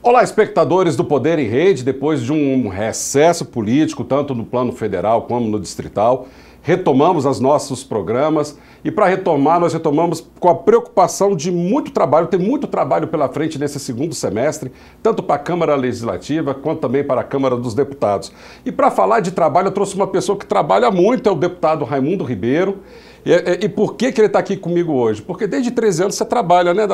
Olá, espectadores do Poder em Rede. Depois de um recesso político, tanto no plano federal como no distrital, retomamos os nossos programas e para retomar, nós retomamos com a preocupação de muito trabalho, tem muito trabalho pela frente nesse segundo semestre, tanto para a Câmara Legislativa quanto também para a Câmara dos Deputados. E para falar de trabalho, eu trouxe uma pessoa que trabalha muito, é o deputado Raimundo Ribeiro. E por que ele está aqui comigo hoje? Porque desde 13 anos você trabalha, né,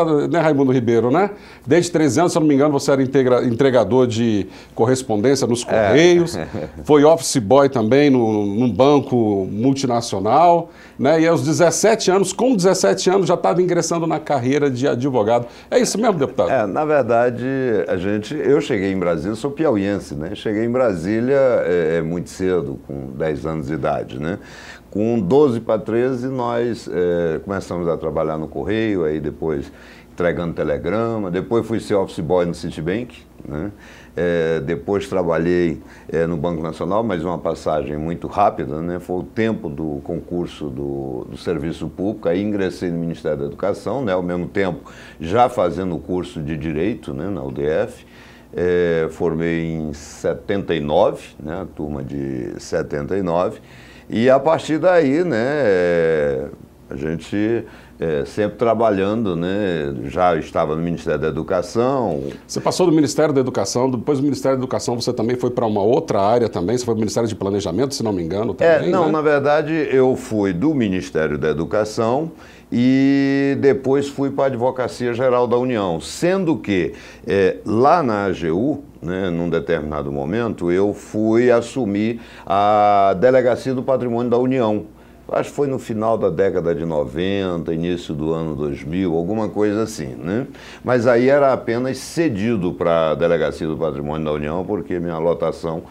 Raimundo Ribeiro, né? Desde 13 anos, se eu não me engano, você era entregador de correspondência nos Correios, foi office boy também num banco multinacional, né? E aos 17 anos, com 17 anos, já estava ingressando na carreira de advogado. É isso mesmo, deputado? Na verdade, eu cheguei em Brasília, sou piauiense, né? Cheguei em Brasília muito cedo, com 10 anos de idade, né? Com 12 para 13, nós começamos a trabalhar no Correio, aí depois entregando telegrama, depois fui ser office boy no Citibank, né? Depois trabalhei no Banco Nacional, mas uma passagem muito rápida, né? Foi o tempo do concurso do Serviço Público, aí ingressei no Ministério da Educação, né? Ao mesmo tempo já fazendo o curso de Direito, né? Na UDF. Formei em 79, né? A turma de 79. E a partir daí, né, a gente sempre trabalhando, né, já estava no Ministério da Educação. Você passou do Ministério da Educação, depois do Ministério da Educação você também foi para uma outra área também, você foi para o Ministério de Planejamento, se não me engano, também, Não, né? Na verdade eu fui do Ministério da Educação e depois fui para a Advocacia Geral da União, sendo que lá na AGU, né, num determinado momento, eu fui assumir a Delegacia do Patrimônio da União. Acho que foi no final da década de 90, início do ano 2000, alguma coisa assim, né? Mas aí era apenas cedido para a Delegacia do Patrimônio da União, porque minha lotação,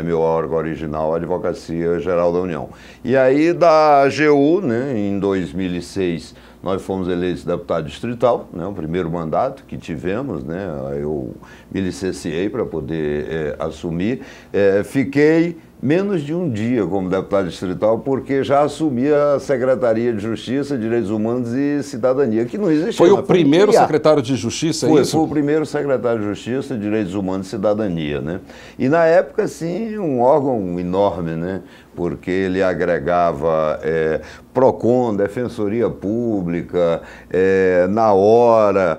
meu órgão original, a Advocacia Geral da União. E aí da AGU, né, em 2006, nós fomos eleitos deputado distrital, né, o primeiro mandato que tivemos, né, eu me licenciei para poder assumir, fiquei menos de um dia como deputado distrital, porque já assumi a Secretaria de Justiça, Direitos Humanos e Cidadania, que não existia. Foi o primeiro secretário de Justiça, é isso? Foi o primeiro secretário de Justiça, Direitos Humanos e Cidadania, né? E na época, sim, um órgão enorme, né? Porque ele agregava PROCON, Defensoria Pública, na hora,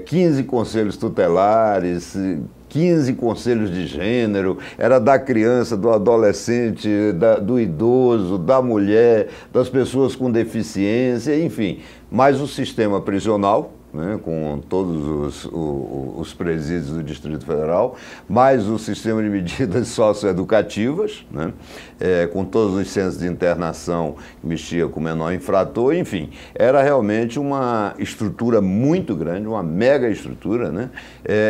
15 conselhos tutelares, 15 conselhos de gênero, era da criança, do adolescente, do idoso, da mulher, das pessoas com deficiência, enfim. Mais o sistema prisional, né, com todos os presídios do Distrito Federal, mais o sistema de medidas socioeducativas, né, com todos os centros de internação que mexia com o menor infrator, enfim, era realmente uma estrutura muito grande, uma mega estrutura, né,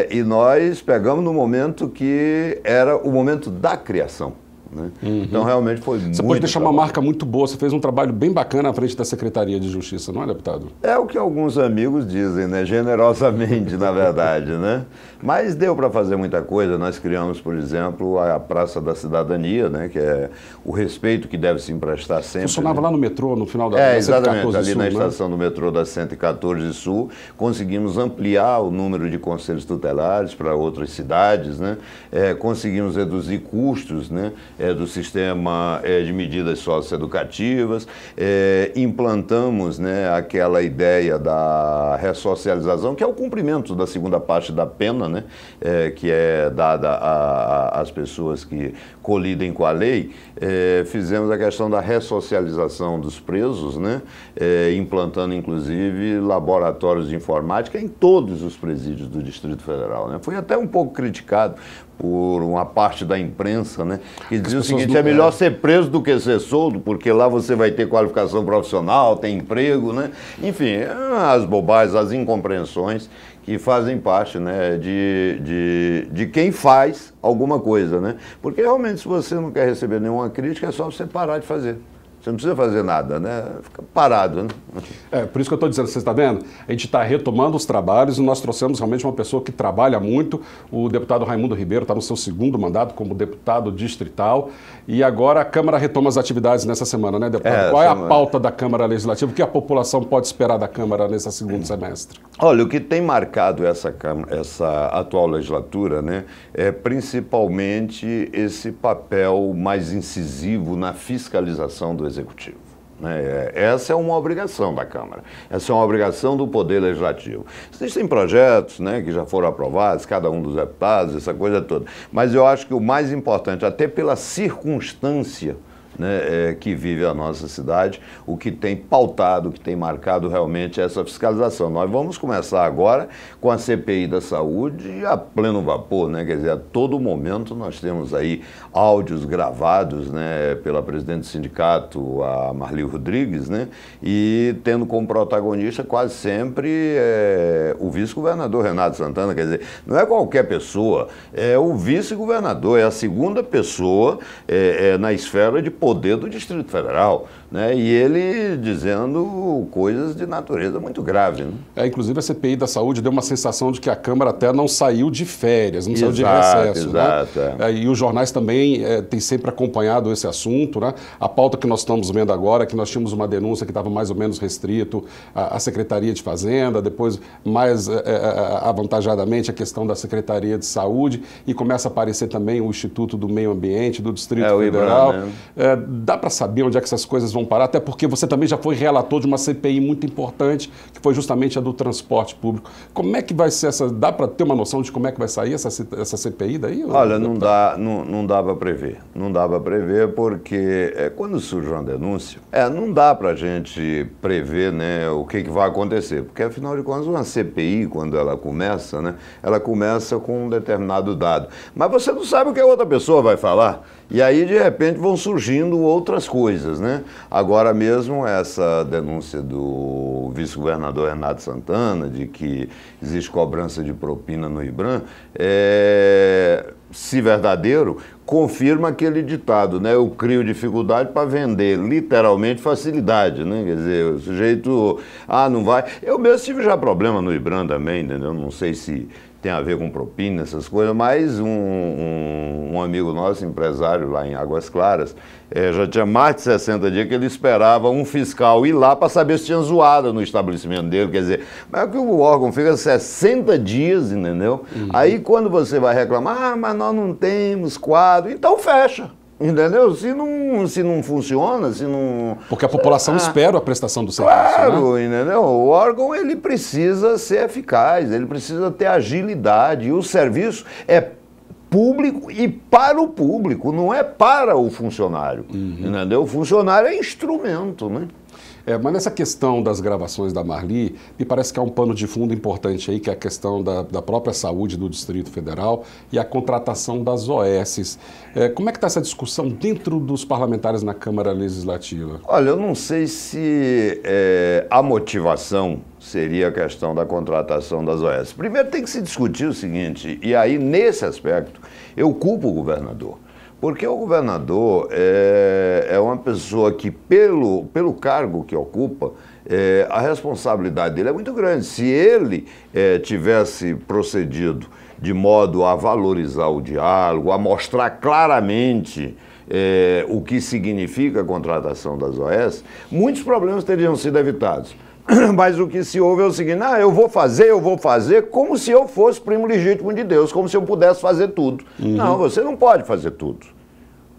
e nós pegamos no momento que era o momento da criação. Né? Uhum. Então realmente foi muito. Você pode deixar uma marca muito boa, você fez um trabalho bem bacana à frente da Secretaria de Justiça, não é, deputado? É o que alguns amigos dizem, né? Generosamente, na verdade, né? Mas deu para fazer muita coisa. Nós criamos, por exemplo, a Praça da Cidadania, né? Que é o respeito que deve se emprestar sempre. Funcionava, né? Lá no metrô, no final da 114 exatamente, ali Sul, na né? estação do metrô da 114 Sul, conseguimos ampliar o número de conselhos tutelares para outras cidades, né? Conseguimos reduzir custos, né? Do sistema de medidas socioeducativas, implantamos, né, aquela ideia da ressocialização, que é o cumprimento da segunda parte da pena, né, que é dada às pessoas que colidem com a lei. Fizemos a questão da ressocialização dos presos, né, implantando inclusive laboratórios de informática em todos os presídios do Distrito Federal, né. Foi até um pouco criticado por uma parte da imprensa, né, que dizia o seguinte: é melhor ser preso do que ser solto, porque lá você vai ter qualificação profissional, tem emprego, né? Enfim, as bobagens, as incompreensões que fazem parte, né, de quem faz alguma coisa, né? Porque realmente, se você não quer receber nenhuma crítica, é só você parar de fazer. Você não precisa fazer nada, né? Fica parado, né? Por isso que eu estou dizendo, você está vendo? A gente está retomando os trabalhos e nós trouxemos realmente uma pessoa que trabalha muito. O deputado Raimundo Ribeiro está no seu segundo mandato como deputado distrital e agora a Câmara retoma as atividades nessa semana, né, deputado? Qual é a pauta da Câmara Legislativa? O que a população pode esperar da Câmara nesse segundo semestre? Olha, o que tem marcado essa atual legislatura, né, é principalmente esse papel mais incisivo na fiscalização do Executivo. Essa é uma obrigação da Câmara, essa é uma obrigação do Poder Legislativo. Existem projetos, né, que já foram aprovados, cada um dos deputados, essa coisa toda, mas eu acho que o mais importante, até pela circunstância, né, que vive a nossa cidade, o que tem pautado, o que tem marcado realmente essa fiscalização. Nós vamos começar agora com a CPI da saúde a pleno vapor, né? Quer dizer, a todo momento nós temos aí áudios gravados, né, pela presidente do sindicato, a Marli Rodrigues, né, e tendo como protagonista quase sempre o vice-governador Renato Santana. Quer dizer, não é qualquer pessoa, é o vice-governador, é a segunda pessoa na esfera de poder do Distrito Federal, né? E ele dizendo coisas de natureza muito grave, né? Inclusive a CPI da saúde deu uma sensação de que a Câmara até não saiu de férias, não saiu de recesso. Exato, né? E os jornais também têm sempre acompanhado esse assunto, né? A pauta que nós estamos vendo agora é que nós tínhamos uma denúncia que estava mais ou menos restrito à Secretaria de Fazenda, depois mais avantajadamente a questão da Secretaria de Saúde e começa a aparecer também o Instituto do Meio Ambiente do Distrito Federal. IBRAM, né? Dá para saber onde é que essas coisas vão parar, até porque você também já foi relator de uma CPI muito importante, que foi justamente a do transporte público. Como é que vai ser essa... Dá para ter uma noção de como é que vai sair essa CPI daí? Olha, não dá para prever. Não dá para prever porque quando surge uma denúncia, não dá para a gente prever, né, o que vai acontecer. Porque, afinal de contas, uma CPI, quando ela começa, né, ela começa com um determinado dado. Mas você não sabe o que a outra pessoa vai falar. E aí, de repente, vão surgindo outras coisas, né? Agora mesmo, essa denúncia do vice-governador Renato Santana, de que existe cobrança de propina no IBRAM, se verdadeiro, confirma aquele ditado, né? Eu crio dificuldade para vender, literalmente, facilidade, né? Quer dizer, o sujeito, não vai... Eu mesmo tive já problema no IBRAM também, entendeu? Não sei se tem a ver com propina, essas coisas, mas um amigo nosso, empresário lá em Águas Claras, já tinha mais de 60 dias que ele esperava um fiscal ir lá para saber se tinha zoada no estabelecimento dele. Quer dizer, mas é que o órgão fica 60 dias, entendeu? Uhum. Aí quando você vai reclamar, mas nós não temos quadro, então fecha. Entendeu? Se não funciona, se não... Porque a população espera a prestação do serviço, claro, né? Entendeu? O órgão, ele precisa ser eficaz, ele precisa ter agilidade, e o serviço é público e para o público, não é para o funcionário, entendeu? O funcionário é instrumento, né? Mas nessa questão das gravações da Marli, me parece que há um pano de fundo importante aí, que é a questão da própria saúde do Distrito Federal e a contratação das OS. Como é que está essa discussão dentro dos parlamentares na Câmara Legislativa? Olha, eu não sei se a motivação seria a questão da contratação das OS. Primeiro tem que se discutir o seguinte, e aí nesse aspecto eu culpo o governador. Porque o governador é uma pessoa que, pelo cargo que ocupa, a responsabilidade dele é muito grande. Se ele tivesse procedido de modo a valorizar o diálogo, a mostrar claramente o que significa a contratação das OS, muitos problemas teriam sido evitados. Mas o que se ouve é o seguinte, eu vou fazer, como se eu fosse primo legítimo de Deus, como se eu pudesse fazer tudo. Não, você não pode fazer tudo.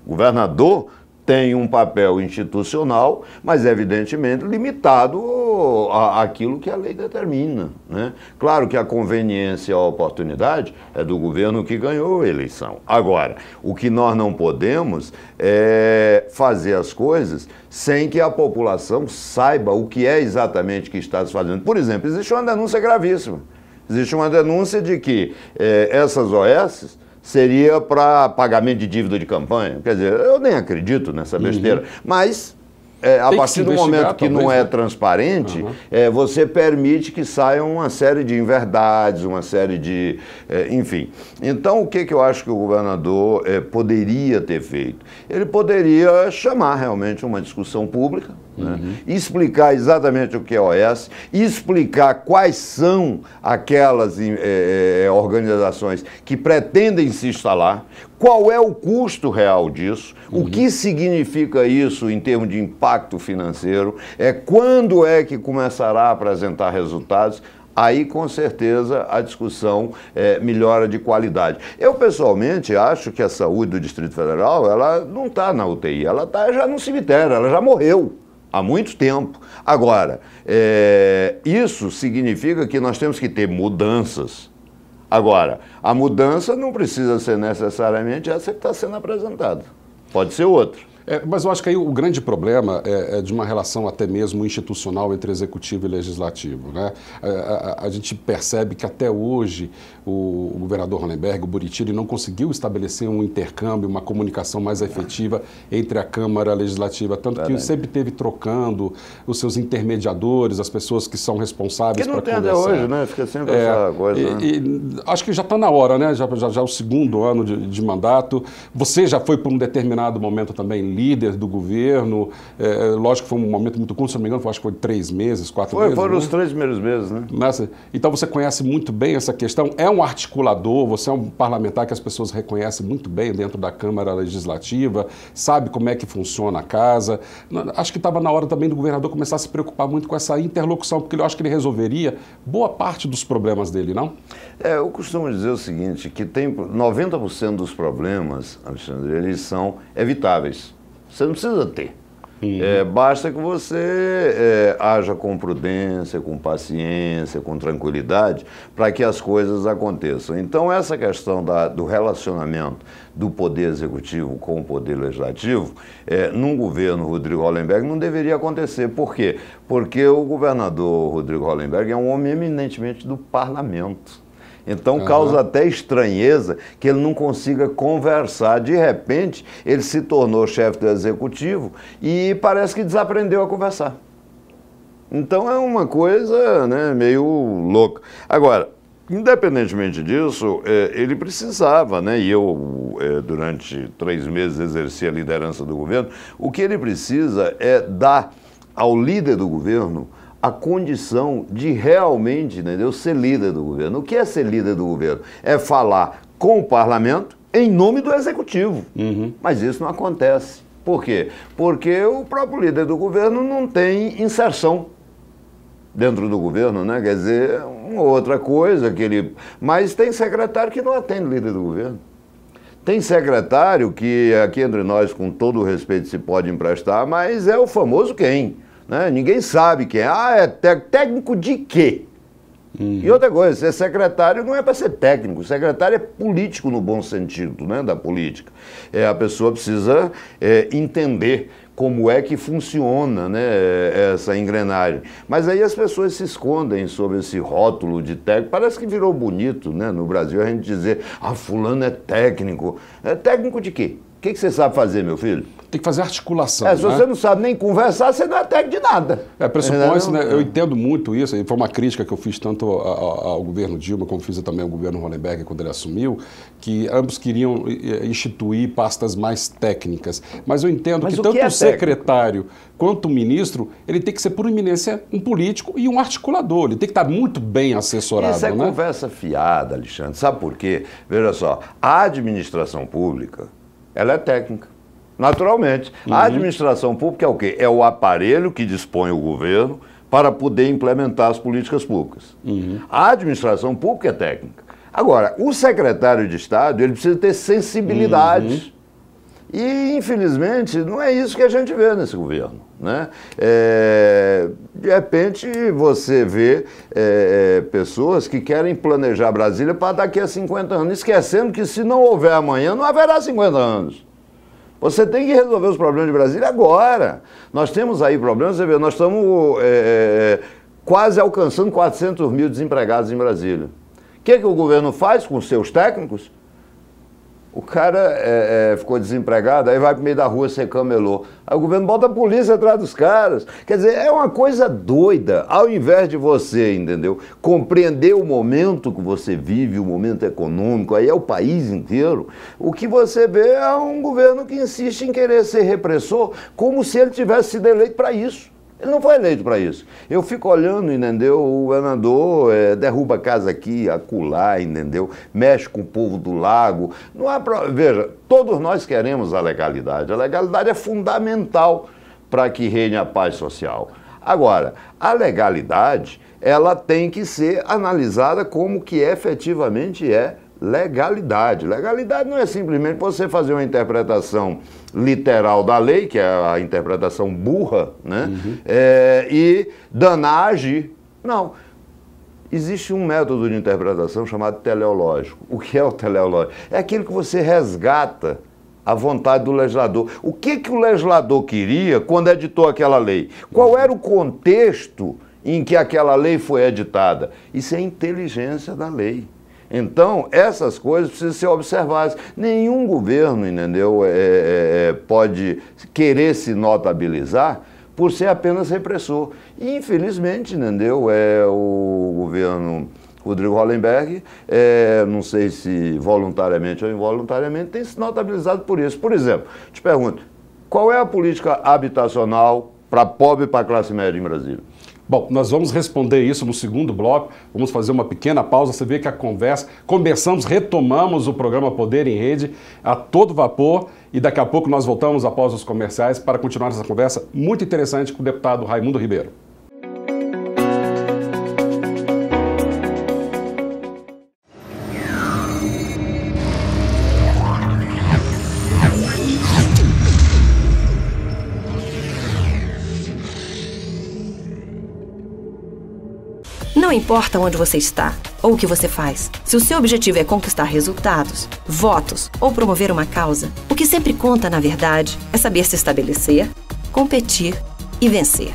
O governador tem um papel institucional, mas evidentemente limitado àquilo que a lei determina, né? Claro que a conveniência e a oportunidade é do governo que ganhou a eleição. Agora, o que nós não podemos é fazer as coisas sem que a população saiba o que é exatamente que está se fazendo. Por exemplo, existe uma denúncia gravíssima. Existe uma denúncia de que essas OS seria para pagamento de dívida de campanha. Quer dizer, eu nem acredito nessa besteira, mas a partir do momento que não é transparente, você permite que saiam uma série de inverdades, uma série de... enfim. Então, o que eu acho que o governador poderia ter feito? Ele poderia chamar realmente uma discussão pública, né? Explicar exatamente o que é OS, explicar quais são aquelas organizações que pretendem se instalar, qual é o custo real disso, o que significa isso em termos de impacto financeiro, quando é que começará a apresentar resultados. Aí, com certeza, a discussão melhora de qualidade. Eu, pessoalmente, acho que a saúde do Distrito Federal, ela não está na UTI, ela está já no cemitério, ela já morreu há muito tempo. Agora, isso significa que nós temos que ter mudanças. Agora, a mudança não precisa ser necessariamente essa que está sendo apresentada. Pode ser outra. Mas eu acho que aí o grande problema é de uma relação até mesmo institucional entre executivo e legislativo, né? A gente percebe que até hoje o governador Hollenberg, o Buriti, ele não conseguiu estabelecer um intercâmbio, uma comunicação mais efetiva entre a Câmara Legislativa, tanto que sempre teve trocando os seus intermediadores, as pessoas que são responsáveis para conversar. Que não tem até hoje, né? Fica sempre essa coisa. Acho que já está na hora, né? Já é o segundo ano de mandato. Você já foi por um determinado momento também líder do governo, lógico que foi um momento muito curto, se não me engano, acho que foi 3 meses, 4 meses. Foram os 3 primeiros meses, né? Então você conhece muito bem essa questão, é um articulador, você é um parlamentar que as pessoas reconhecem muito bem dentro da Câmara Legislativa, sabe como é que funciona a casa. Acho que estava na hora também do governador começar a se preocupar muito com essa interlocução, porque eu acho que ele resolveria boa parte dos problemas dele, não? Eu costumo dizer o seguinte, que 90% dos problemas, Alexandre, eles são evitáveis. Você não precisa ter. Basta que você haja com prudência, com paciência, com tranquilidade, para que as coisas aconteçam. Então, essa questão do relacionamento do Poder Executivo com o Poder Legislativo, num governo Rodrigo Hollenberg, não deveria acontecer. Por quê? Porque o governador Rodrigo Hollenberg é um homem eminentemente do parlamento. Então causa até estranheza que ele não consiga conversar. De repente, ele se tornou chefe do executivo e parece que desaprendeu a conversar. Então é uma coisa, né, meio louca. Agora, independentemente disso, ele precisava, né, e eu durante 3 meses exerci a liderança do governo, o que ele precisa é dar ao líder do governo a condição de realmente, entendeu, ser líder do governo. O que é ser líder do governo? É falar com o parlamento em nome do executivo. Mas isso não acontece. Por quê? Porque o próprio líder do governo não tem inserção dentro do governo, né? Quer dizer, uma outra coisa que ele... Mas tem secretário que não atende o líder do governo. Tem secretário que, aqui entre nós, com todo o respeito, se pode emprestar, mas é o famoso quem? Né? Ninguém sabe quem é. É técnico de quê? E outra coisa, ser secretário não é para ser técnico, secretário é político no bom sentido, né, da política. A pessoa precisa entender como é que funciona, né, essa engrenagem. Mas aí as pessoas se escondem sob esse rótulo de técnico. Parece que virou bonito, né, no Brasil a gente dizer, fulano é técnico. É técnico de quê? O que você sabe fazer, meu filho? Tem que fazer articulação. Se você não sabe nem conversar, você não é técnico de nada. Pressupõe-se, né? Eu entendo muito isso, e foi uma crítica que eu fiz tanto ao governo Dilma, como fiz também ao governo Hollenberg quando ele assumiu, que ambos queriam instituir pastas mais técnicas. Mas eu entendo que tanto o secretário quanto o ministro, ele tem que ser, por eminência, um político e um articulador. Ele tem que estar muito bem assessorado. Isso é conversa fiada, Alexandre. Sabe por quê? Veja só, a administração pública, ela é técnica, naturalmente. A administração pública é o quê? É o aparelho que dispõe o governo para poder implementar as políticas públicas. A administração pública é técnica. Agora, o secretário de Estado, ele precisa ter sensibilidade. E, infelizmente, não é isso que a gente vê nesse governo, né? De repente, você vê pessoas que querem planejar Brasília para daqui a 50 anos, esquecendo que se não houver amanhã, não haverá 50 anos. Você tem que resolver os problemas de Brasília agora. Nós temos aí problemas, você vê, nós estamos quase alcançando 400 mil desempregados em Brasília. O que o governo faz com os seus técnicos? O cara ficou desempregado, aí vai pro meio da rua ser camelô. Aí o governo bota a polícia atrás dos caras. Quer dizer, é uma coisa doida. Ao invés de você, entendeu, compreender o momento que você vive, o momento econômico, aí é o país inteiro, o que você vê é um governo que insiste em querer ser repressor, como se ele tivesse sido eleito para isso. Ele não foi eleito para isso. Eu fico olhando, entendeu? O governador derruba casa aqui, acolá, entendeu? Mexe com o povo do lago. Não há Veja, todos nós queremos a legalidade. A legalidade é fundamental para que reine a paz social. Agora, a legalidade, ela tem que ser analisada como que efetivamente é legalidade. Legalidade não é simplesmente você fazer uma interpretação literal da lei, que é a interpretação burra, né? E danar agir. Não. Existe um método de interpretação chamado teleológico. O que é o teleológico? É aquilo que você resgata a vontade do legislador. O que o legislador queria quando editou aquela lei? Qual era o contexto em que aquela lei foi editada? Isso é inteligência da lei. Então, essas coisas precisam ser observadas. Nenhum governo, entendeu, pode querer se notabilizar por ser apenas repressor. E, infelizmente, entendeu, o governo Rodrigo Hollenberg, não sei se voluntariamente ou involuntariamente, tem se notabilizado por isso. Por exemplo, te pergunto, qual é a política habitacional para pobre e para classe média em Brasília? Bom, nós vamos responder isso no segundo bloco, vamos fazer uma pequena pausa, você vê que a conversa, retomamos o programa Poder em Rede a todo vapor e daqui a pouco nós voltamos após os comerciais para continuar essa conversa muito interessante com o deputado Raimundo Ribeiro. Não importa onde você está ou o que você faz, se o seu objetivo é conquistar resultados, votos ou promover uma causa, o que sempre conta, na verdade, é saber se estabelecer, competir e vencer.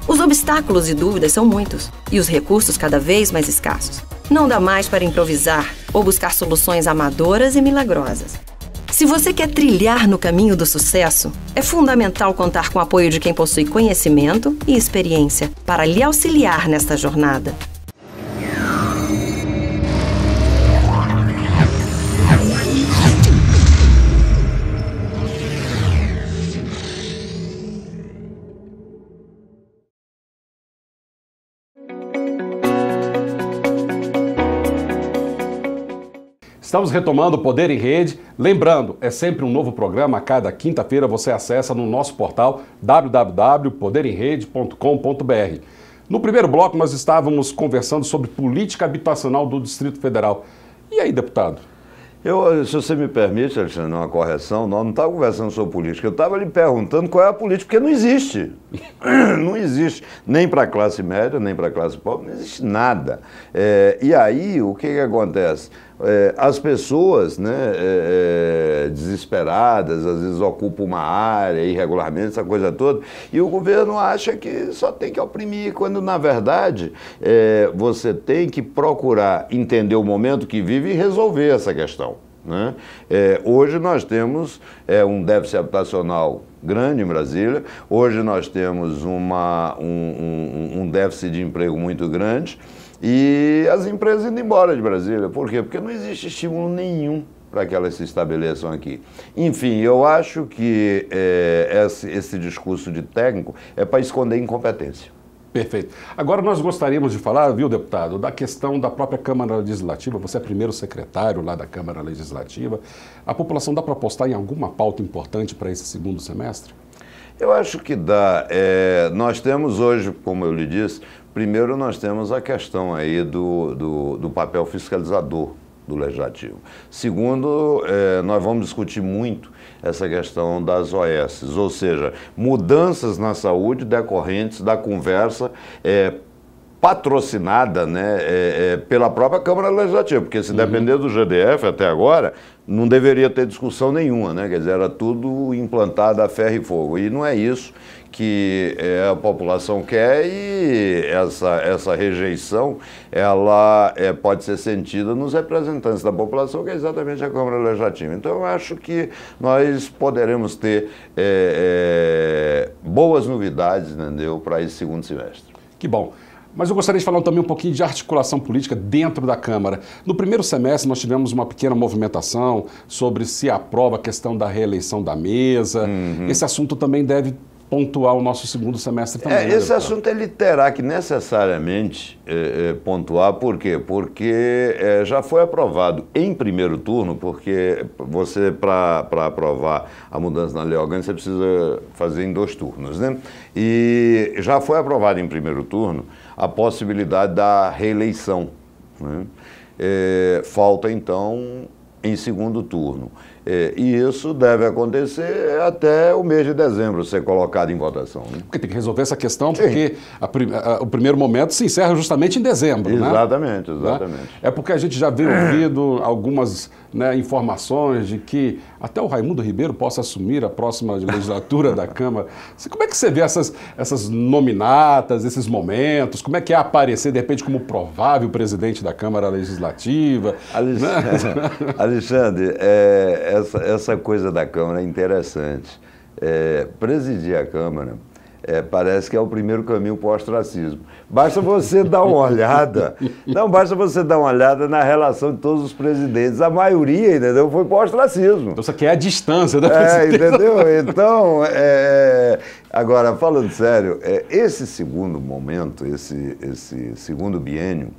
Os obstáculos e dúvidas são muitos e os recursos cada vez mais escassos. Não dá mais para improvisar ou buscar soluções amadoras e milagrosas. Se você quer trilhar no caminho do sucesso, é fundamental contar com o apoio de quem possui conhecimento e experiência para lhe auxiliar nesta jornada. Estamos retomando o Poder em Rede. Lembrando, é sempre um novo programa. A cada quinta-feira você acessa no nosso portal www.poderenrede.com.br. No primeiro bloco nós estávamos conversando sobre política habitacional do Distrito Federal. E aí, deputado? Se você me permite, Alexandre, uma correção, nós não estávamos conversando sobre política, eu estava lhe perguntando qual é a política, porque não existe. Não existe, nem para a classe média, nem para a classe pobre, não existe nada. E aí, o que acontece? As pessoas, né, desesperadas, às vezes ocupam uma área irregularmente, essa coisa toda, e o governo acha que só tem que oprimir, quando na verdade você tem que procurar entender o momento que vive e resolver essa questão, né? Hoje nós temos um déficit habitacional grande em Brasília, hoje nós temos um déficit de emprego muito grande, e as empresas indo embora de Brasília. Por quê? Porque não existe estímulo nenhum para que elas se estabeleçam aqui. Enfim, eu acho que esse discurso de técnico é para esconder incompetência. Perfeito. Agora nós gostaríamos de falar, viu, deputado, da questão da própria Câmara Legislativa. Você é primeiro secretário lá da Câmara Legislativa. A população dá para apostar em alguma pauta importante para esse segundo semestre? Eu acho que dá. Nós temos hoje, como eu lhe disse, primeiro nós temos a questão aí do papel fiscalizador do Legislativo. Segundo, nós vamos discutir muito essa questão das OS, ou seja, mudanças na saúde decorrentes da conversa patrocinada, né, pela própria Câmara Legislativa, porque se depender do GDF até agora, não deveria ter discussão nenhuma, né? Quer dizer, era tudo implantado a ferro e fogo. E não é isso que a população quer, e essa rejeição ela pode ser sentida nos representantes da população, que é exatamente a Câmara Legislativa. Então, eu acho que nós poderemos ter boas novidades, entendeu, para esse segundo semestre. Que bom. Mas eu gostaria de falar também um pouquinho de articulação política dentro da Câmara. No primeiro semestre nós tivemos uma pequena movimentação sobre se aprova a questão da reeleição da mesa. Esse assunto também deve pontuar o nosso segundo semestre também. Esse assunto ele terá que necessariamente pontuar. Por quê? Porque já foi aprovado em primeiro turno, porque você, para aprovar a mudança na lei orgânica, você precisa fazer em 2 turnos, né? E já foi aprovado em primeiro turno a possibilidade da reeleição, né? Falta, então, em segundo turno. E isso deve acontecer até o mês de dezembro ser colocado em votação, né? Porque tem que resolver essa questão, porque o primeiro momento se encerra justamente em dezembro, exatamente, né? Exatamente. É porque a gente já veio ouvindo algumas, né, informações de que até o Raimundo Ribeiro possa assumir a próxima legislatura da Câmara. Como é que você vê essas nominatas, esses momentos? Como é que é aparecer, de repente, como provável presidente da Câmara Legislativa? Alexandre, essa coisa da Câmara é interessante. Presidir a Câmara parece que é o primeiro caminho para o ostracismo. Basta você dar uma olhada, basta você dar uma olhada na relação de todos os presidentes. A maioria, entendeu, foi para o ostracismo. Então, isso aqui é a distância da presidência. Entendeu? Então, agora, falando sério, esse segundo momento, esse segundo biênio,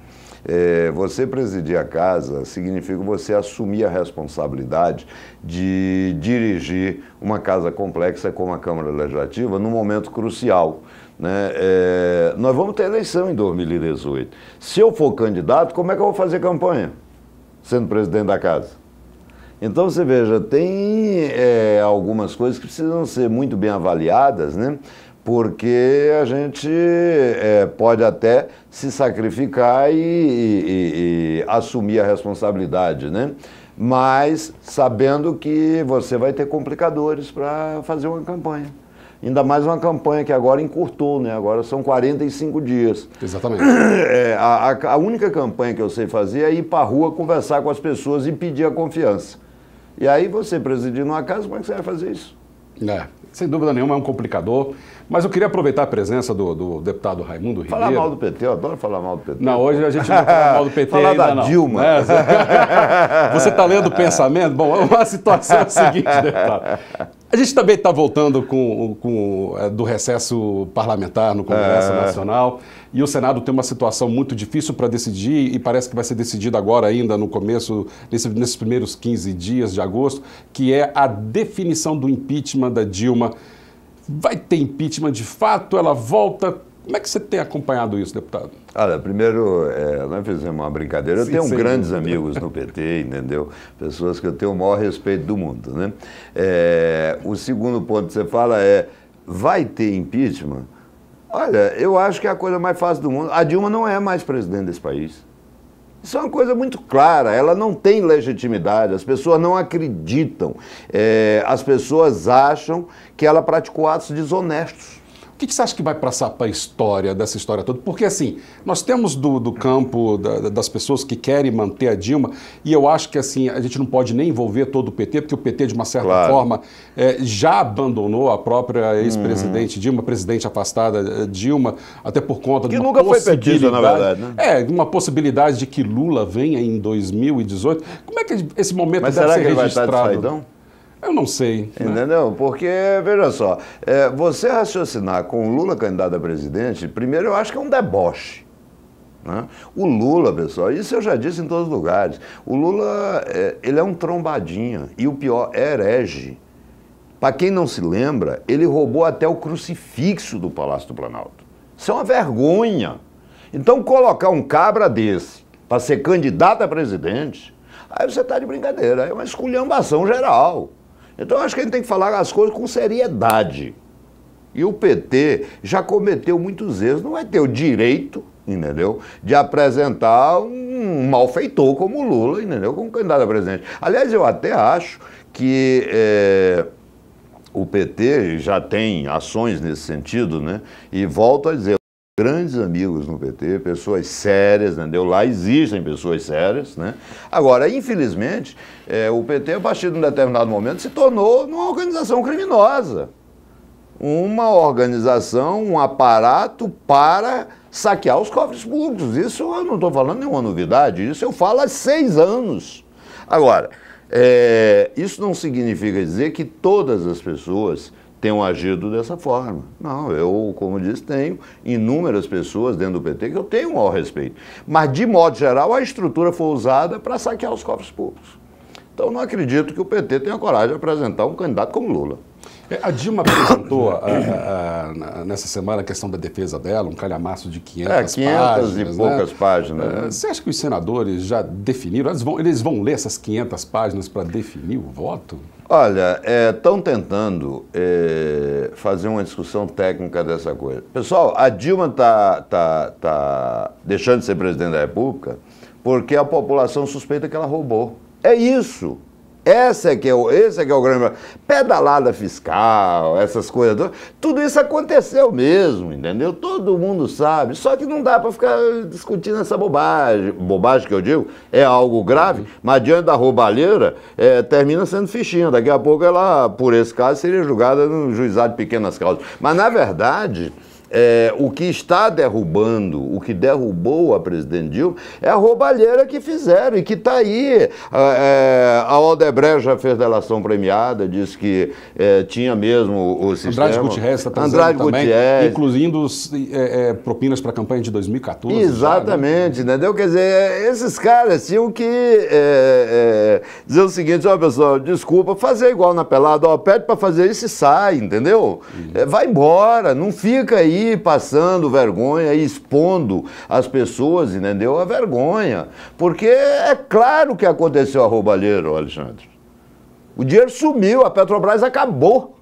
você presidir a casa significa você assumir a responsabilidade de dirigir uma casa complexa como a Câmara Legislativa num momento crucial, né? Nós vamos ter eleição em 2018. Se eu for candidato, como é que eu vou fazer campanha sendo presidente da casa? Então, você veja, tem algumas coisas que precisam ser muito bem avaliadas, né? Porque a gente pode até se sacrificar e assumir a responsabilidade, né? Mas sabendo que você vai ter complicadores para fazer uma campanha. Ainda mais uma campanha que agora encurtou, né? Agora são 45 dias. Exatamente. A única campanha que eu sei fazer é ir para a rua, conversar com as pessoas e pedir a confiança. E aí você presidindo uma casa, como é que você vai fazer isso? Sem dúvida nenhuma é um complicador, mas eu queria aproveitar a presença do deputado Raimundo Ribeiro. Falar mal do PT, eu adoro falar mal do PT. Não, hoje a gente não vai falar mal do PT falar ainda da não. Dilma. Você está lendo o pensamento? Bom, a situação é a seguinte, deputado. A gente também está voltando do recesso parlamentar no Congresso Nacional, e o Senado tem uma situação muito difícil para decidir, e parece que vai ser decidido agora ainda no começo, nesses primeiros 15 dias de agosto, que é a definição do impeachment da Dilma. Vai ter impeachment de fato? Ela volta? Como é que você tem acompanhado isso, deputado? Olha, primeiro, nós fizemos uma brincadeira. Eu tenho grandes amigos no PT, entendeu? Pessoas que eu tenho o maior respeito do mundo, né? O segundo ponto que você fala vai ter impeachment? Olha, eu acho que é a coisa mais fácil do mundo. A Dilma não é mais presidente desse país. Isso é uma coisa muito clara, ela não tem legitimidade, as pessoas não acreditam, as pessoas acham que ela praticou atos desonestos. O que você acha que vai passar para a história dessa história toda? Porque, assim, nós temos do campo das pessoas que querem manter a Dilma, e eu acho que, assim, a gente não pode nem envolver todo o PT, porque o PT, de uma certa forma, já abandonou a própria ex-presidente Dilma, presidente afastada Dilma, até por conta de uma nunca foi petista, na verdade, né? Uma possibilidade de que Lula venha em 2018. Como é que esse momento deve ser registrado? Mas será que ele vai estar de saidão? Eu não sei. Entendeu? Porque, veja só, você raciocinar com o Lula candidato a presidente, primeiro eu acho que é um deboche, né? O Lula, pessoal, isso eu já disse em todos os lugares, o Lula, ele é um trombadinha, e o pior, é herege. Para quem não se lembra, ele roubou até o crucifixo do Palácio do Planalto. Isso é uma vergonha. Então, colocar um cabra desse para ser candidato a presidente, aí você está de brincadeira, é uma esculhambação geral. Então, eu acho que a gente tem que falar as coisas com seriedade. E o PT já cometeu muitos erros, não vai ter o direito, entendeu, de apresentar um malfeitor como o Lula, entendeu, como candidato a presidente. Aliás, eu até acho que o PT já tem ações nesse sentido, né? E volto a dizer, grandes amigos no PT, pessoas sérias, entendeu? Lá existem pessoas sérias, né? Agora, infelizmente, o PT, a partir de um determinado momento, se tornou uma organização criminosa. Uma organização, um aparato para saquear os cofres públicos. Isso eu não estou falando nenhuma novidade, isso eu falo há 6 anos. Agora, isso não significa dizer que todas as pessoas tenham agido dessa forma. Não, eu, como disse, tenho inúmeras pessoas dentro do PT que eu tenho um maior respeito. Mas, de modo geral, a estrutura foi usada para saquear os cofres públicos. Então, não acredito que o PT tenha coragem de apresentar um candidato como Lula. A Dilma apresentou nessa semana a questão da defesa dela, um calhamaço de 500 páginas. E poucas páginas. Você acha que os senadores já definiram? Eles vão ler essas 500 páginas para definir o voto? Olha, estão tentando fazer uma discussão técnica dessa coisa. Pessoal, a Dilma está deixando de ser presidente da República porque a população suspeita que ela roubou. É isso. Esse é que é o grande... Pedalada fiscal, essas coisas, tudo isso aconteceu mesmo, entendeu? Todo mundo sabe, só que não dá para ficar discutindo essa bobagem. Bobagem que eu digo é algo grave, mas diante da roubalheira termina sendo fichinha. Daqui a pouco ela, por esse caso, seria julgada no juizado de pequenas causas. Mas, na verdade... o que está derrubando, o que derrubou a presidente Dilma é a roubalheira que fizeram e que está aí. A Odebrecht já fez delação premiada, disse que tinha mesmo o sistema. Andrade Gutierrez está trazendo também, incluindo propinas para a campanha de 2014. Exatamente, já, né? Entendeu? Quer dizer, esses caras tinham que dizer o seguinte: ó, pessoal, desculpa, fazer igual na pelada, ó, pede para fazer isso e sai, entendeu? Vai embora, não fica aí passando vergonha e expondo as pessoas, entendeu? A vergonha. Porque é claro que aconteceu a roubalheira, Alexandre. O dinheiro sumiu, a Petrobras acabou.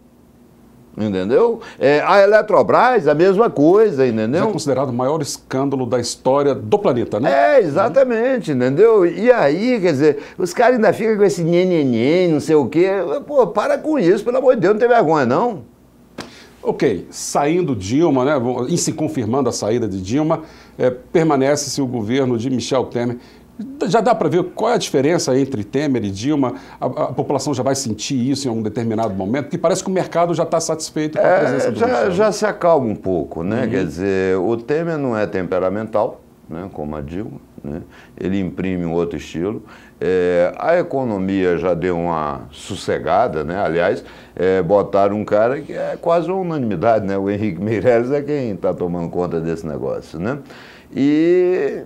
Entendeu? A Eletrobras, a mesma coisa, entendeu? É considerado o maior escândalo da história do planeta, né? Exatamente, entendeu? E aí, quer dizer, os caras ainda ficam com esse nhenhenhen, não sei o quê. Pô, para com isso, pelo amor de Deus, não tem vergonha, não. Ok, saindo Dilma, né, em se confirmando a saída de Dilma, permanece-se o governo de Michel Temer. Já dá para ver qual é a diferença entre Temer e Dilma? A população já vai sentir isso em algum determinado momento? Porque parece que o mercado já está satisfeito com a presença do Michel. Já se acalma um pouco, né? Quer dizer, o Temer não é temperamental, né, como a Dilma, né? Ele imprime um outro estilo. A economia já deu uma sossegada, né? Aliás, botaram um cara que é quase uma unanimidade, né? O Henrique Meirelles é quem está tomando conta desse negócio, né? E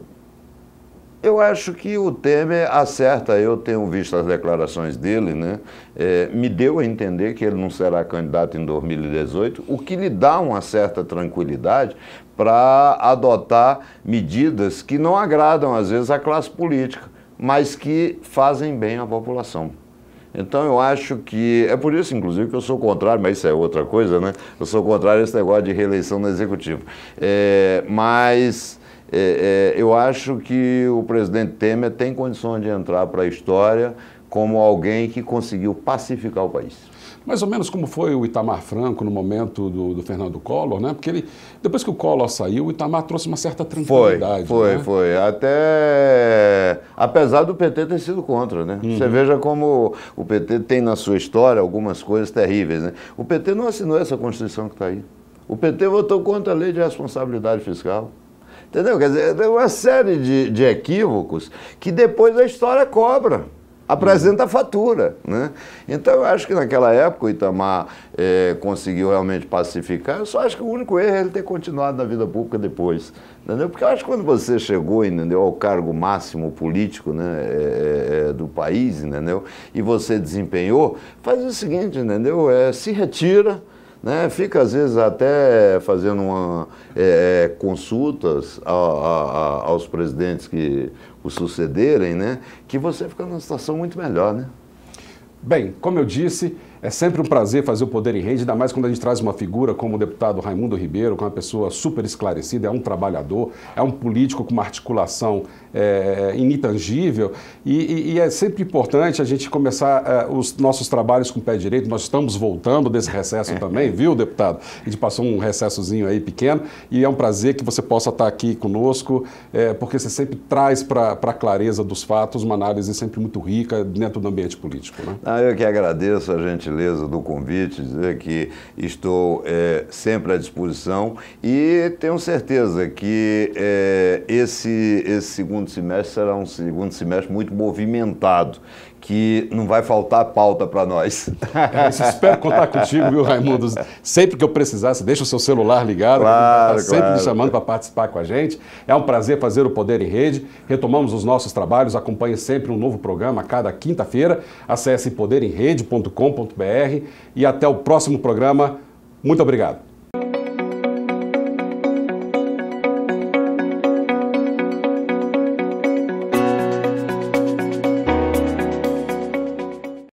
eu acho que o Temer acerta, eu tenho visto as declarações dele, né? Me deu a entender que ele não será candidato em 2018, o que lhe dá uma certa tranquilidade para adotar medidas que não agradam, às vezes, à classe política, mas que fazem bem à população. Então eu acho que, é por isso inclusive que eu sou contrário, mas isso é outra coisa, né? Eu sou contrário a esse negócio de reeleição no Executivo. Eu acho que o presidente Temer tem condições de entrar para a história como alguém que conseguiu pacificar o país. Mais ou menos como foi o Itamar Franco no momento do Fernando Collor, né? Porque depois que o Collor saiu, o Itamar trouxe uma certa tranquilidade. Foi. Até, apesar do PT ter sido contra, né? Você veja como o PT tem na sua história algumas coisas terríveis, né? O PT não assinou essa Constituição que está aí. O PT votou contra a lei de responsabilidade fiscal. Entendeu? Quer dizer, tem uma série de equívocos que depois a história cobra. Apresenta a fatura, né? Então eu acho que naquela época o Itamar conseguiu realmente pacificar. Eu só acho que o único erro é ele ter continuado na vida pública depois, entendeu? Porque eu acho que quando você chegou, entendeu, ao cargo máximo político, né, do país, entendeu, e você desempenhou, faz o seguinte, entendeu, se retira, né, fica às vezes até fazendo consultas aos presidentes que o sucederem, né, que você fica numa situação muito melhor, né? Bem, como eu disse, É sempre um prazer fazer o Poder em Rede, ainda mais quando a gente traz uma figura como o deputado Raimundo Ribeiro, que é uma pessoa super esclarecida, é um trabalhador, é um político com uma articulação inintangível, e é sempre importante a gente começar os nossos trabalhos com o pé direito. Nós estamos voltando desse recesso também, viu, deputado? A gente passou um recessozinho aí pequeno, e é um prazer que você possa estar aqui conosco, porque você sempre traz para a clareza dos fatos uma análise sempre muito rica dentro do ambiente político, né? Eu que agradeço a gentileza do convite, dizer que estou sempre à disposição e tenho certeza que esse segundo semestre será um segundo semestre muito movimentado, que não vai faltar pauta para nós. Espero contar contigo, viu, Raimundo? Sempre que eu precisar, você deixa o seu celular ligado, claro, que sempre me chamando para participar com a gente. É um prazer fazer o Poder em Rede. Retomamos os nossos trabalhos, acompanhe sempre um novo programa a cada quinta-feira. Acesse poderemrede.com.br e até o próximo programa. Muito obrigado.